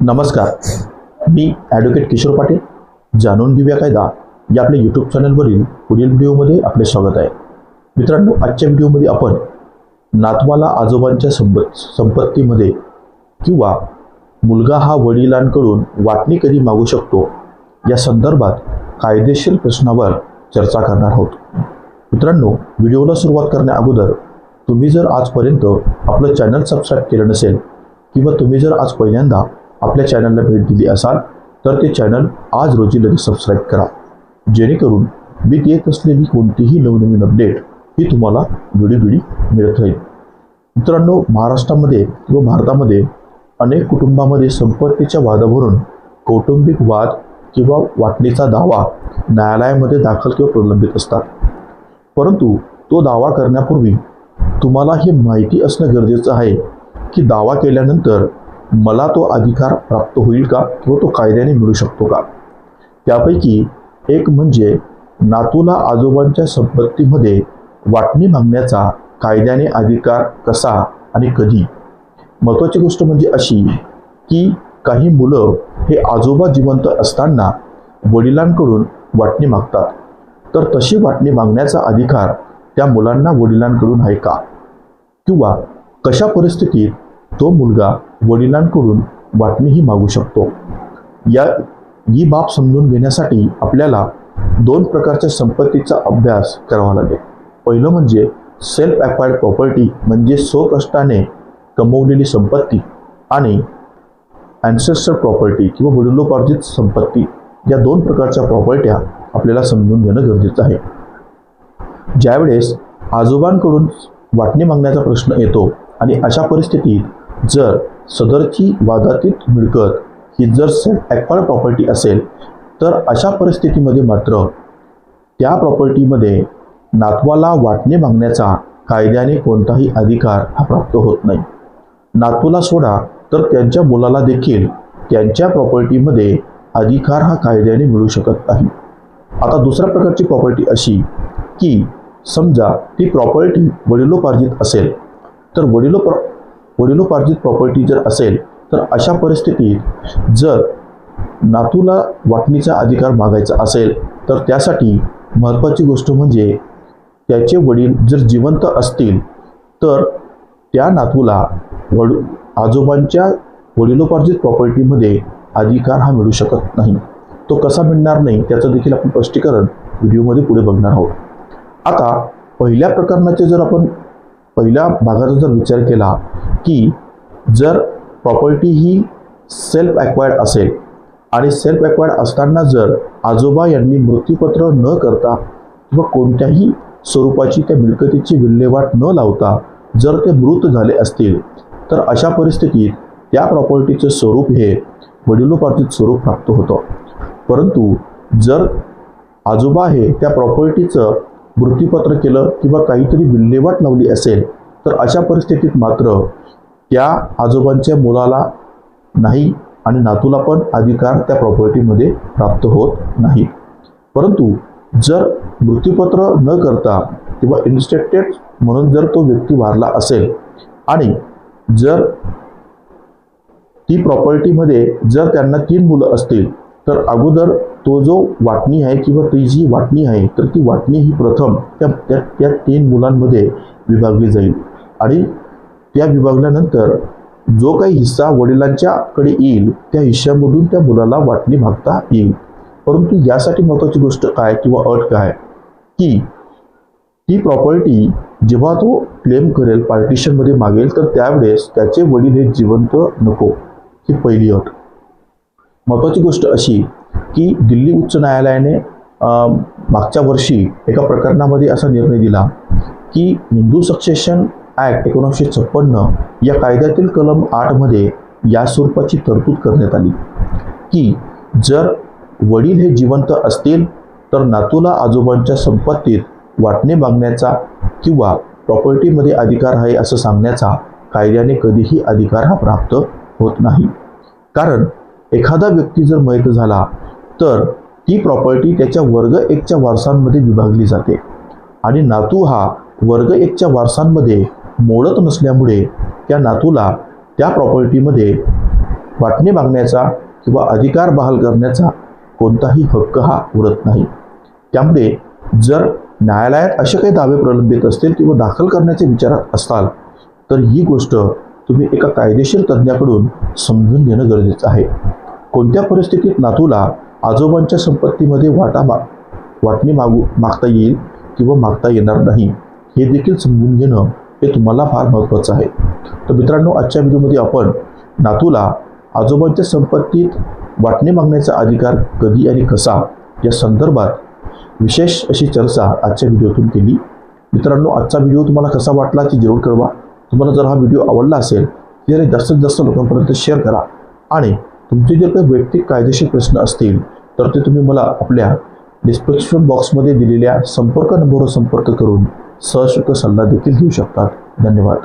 नमस्कार, मी ॲडव्होकेट किशोर पाटील. जाणून घेऊया कायदा या आपल्या यूट्यूब चॅनलवरील पुढील व्हिडिओमध्ये आपले स्वागत आहे. मित्रांनो, आजच्या व्हिडिओमध्ये आपण नातवाला आजोबांच्या संपत्तीमध्ये किंवा मुलगा हा वडिलांकडून वाटणी कधी मागू शकतो या संदर्भात कायदेशीर प्रश्नावर चर्चा करणार आहोत. मित्रांनो, व्हिडिओला सुरुवात करण्या अगोदर तुम्ही जर आजपर्यंत आपलं चॅनल सबस्क्राईब केलं नसेल किंवा तुम्ही जर आज पहिल्यांदा आपल्या चॅनलला भेट दिली असाल तर ते चॅनल आज रोजी लगेच सबस्क्राईब करा, जेणेकरून मी देत असलेली कोणतीही नवनवीन अपडेट ही तुम्हाला वेळोवेळी मिळत राहील. मित्रांनो, महाराष्ट्रामध्ये किंवा भारतामध्ये अनेक कुटुंबामध्ये संपत्तीच्या वादावरून कौटुंबिक वाद किंवा वाटणीचा दावा न्यायालयामध्ये दाखल किंवा प्रलंबित असतात. परंतु तो दावा करण्यापूर्वी तुम्हाला हे माहिती असणं गरजेचं आहे की दावा केल्यानंतर मला तो अधिकार प्राप्त होईल का किंवा तो कायद्याने मिळू शकतो का. त्यापैकी एक म्हणजे नातूला आजोबांच्या संपत्तीमध्ये वाटणी मागण्याचा कायद्याने अधिकार कसा आणि कधी. महत्त्वाची गोष्ट म्हणजे अशी की काही मुलं हे आजोबा जिवंत असताना वडिलांकडून वाटणी मागतात, तर तशी वाटणी मागण्याचा अधिकार त्या मुलांना वडिलांकडून आहे का, किंवा कशा परिस्थितीत तो मुलगा वडिलांकडून वाटणीही मागू शकतो. ही बाब समजून घेण्यासाठी आपल्याला दोन प्रकारच्या संपत्तीचा अभ्यास करावा लागेल. पहिलं म्हणजे सेल्फ ॲक्वायर्ड प्रॉपर्टी, म्हणजे स्वकष्टाने कमवलेली संपत्ती, आणि ॲन्सेस्टर प्रॉपर्टी किंवा वडिलोपार्जित संपत्ती. या दोन प्रकारच्या प्रॉपर्ट्या आपल्याला समजून घेणं गरजेचं आहे. ज्यावेळेस आजोबांकडून वाटणी मागण्याचा प्रश्न येतो आणि अशा परिस्थितीत जर सदरची वादातीत मिळकत ही जर सेल्फ ॲक्वायर्ड प्रॉपर्टी असेल तर अशा परिस्थितीमध्ये मात्र त्या प्रॉपर्टीमध्ये नातवाला वाटणी मागण्याचा कायद्याने कोणताही अधिकार हा प्राप्त होत नाही. नातूला सोडा तर त्यांच्या मुलाला देखील त्यांच्या प्रॉपर्टीमध्ये अधिकार हा कायद्याने मिळू शकत नाही. आता दुसऱ्या प्रकारची प्रॉपर्टी अशी की समजा ती प्रॉपर्टी वडिलोपार्जित असेल, तर वडिलोपार्जित प्रॉपर्टी जर असेल तर अशा परिस्थितीत जर नातूला वाटणीचा अधिकार मागायचा असेल तर त्यासाठी महत्त्वाची गोष्ट म्हणजे त्याचे वडील जर जिवंत असतील तर त्या नातूला आजोबांच्या वडिलोपार्जित प्रॉपर्टीमध्ये अधिकार हा मिळू शकत नाही. तो कसा मिळणार नाही त्याचं देखील आपण स्पष्टीकरण व्हिडिओमध्ये पुढे बघणार आहोत. आता पहिल्या प्रकरणाचे जर आपण पहिल्या भागाचा जर विचार केला की जर प्रॉपर्टी ही सेल्फ ॲक्वायर्ड असेल आणि सेल्फ ॲक्वायर्ड असताना जर आजोबा यांनी मृत्यूपत्र न करता किंवा कोणत्याही स्वरूपाची त्या मिळकतीची विल्हेवाट न लावता जर ते मृत झाले असतील तर अशा परिस्थितीत त्या प्रॉपर्टीचं स्वरूप हे वडिलोपार्जित स्वरूप प्राप्त होतं. परंतु जर आजोबा हे त्या प्रॉपर्टीचं मृत्यूपत्र केलं किंवा काहीतरी विल्हेवाट लावली असेल तर अशा परिस्थितीत मात्र त्या आजोबांच्या मुलाला नाही आणि नातूला पण अधिकार त्या प्रॉपर्टीमध्ये प्राप्त होत नाही. परंतु जर मृत्यूपत्र न करता किंवा इन्स्टेटेड म्हणून जर तो व्यक्ती वारला असेल आणि जर ती प्रॉपर्टीमध्ये जर त्यांना 3 मुलं असतील तर अगोदर तो जो वाटणी आहे किंवा ती जी वाटणी आहे तर ती वाटणी ही प्रथम त्या 3 मुलांमध्ये विभागली जाईल आणि त्या विभागल्यानंतर जो काही हिस्सा वडिलांच्याकडे येईल त्या हिश्श्यामधून त्या मुलाला वाटणी मागता येईल. परंतु यासाठी महत्त्वाची गोष्ट काय किंवा अट काय की ती प्रॉपर्टी जेव्हा तो क्लेम करेल पार्टिशनमध्ये मागेल तर त्यावेळेस त्याचे वडील हे जिवंत नको, ही पहिली अट. महत्त्वाची गोष्ट अशी की दिल्ली उच्च न्यायालयाने मागच्या वर्षी एका प्रकरणामध्ये असा निर्णय दिला की हिंदू सक्सेशन ॲक्ट 1956 या कायद्यातील कलम 8 मध्ये या स्वरूपाची तरतूद करण्यात आली की जर वडील हे जिवंत असतील तर नातूला आजोबांच्या संपत्तीत वाटणी मागण्याचा किंवा प्रॉपर्टीमध्ये अधिकार आहे असं सांगण्याचा कायद्याने कधीही अधिकार हा प्राप्त होत नाही. कारण एखादा व्यक्ती जर मयत झाला तर ती प्रॉपर्टी त्याच्या वर्ग 1च्या वारसांमध्ये विभागली जाते आणि नातू हा वर्ग 1च्या वारसांमध्ये मोडत नसल्यामुळे त्या नातूला त्या प्रॉपर्टीमध्ये वाटणी मागण्याचा किंवा अधिकार बहाल करण्याचा कोणताही हक्क हा उरत नाही. त्यामुळे जर न्यायालयात असे काही दावे प्रलंबित असतील किंवा दाखल करण्याचे विचारात असाल तर ही गोष्ट तुम्ही एका कायदेशीर तज्ज्ञाकडून समजून घेणं गरजेचं आहे. कोणत्या परिस्थितीत नातूला आजोबांच्या संपत्तीमध्ये वाटणी मागता येईल किंवा मागता येणार नाही हे देखील समजून घेणं हे तुम्हाला फार महत्त्वाचं आहे. तर मित्रांनो, आजच्या व्हिडिओमध्ये आपण नातूला आजोबांच्या संपत्तीत वाटणी मागण्याचा अधिकार कधी आणि कसा या संदर्भात विशेष अशी चर्चा आजच्या व्हिडिओतून केली. मित्रांनो, आजचा व्हिडिओ तुम्हाला कसा वाटला ते जरूर कळवा. तुम्हाला जर हा व्हिडिओ आवडला असेल तर जास्तीत जास्त लोकांपर्यंत शेअर करा आणि तुमचे जर काही वैयक्तिक कायदेशीर प्रश्न असतील तर ते तुम्ही मला आपल्या डिस्क्रिप्शन बॉक्समध्ये दिलेल्या संपर्क नंबरवर संपर्क करून सहशुल्क सल्ला देखील देऊ शकतात. धन्यवाद.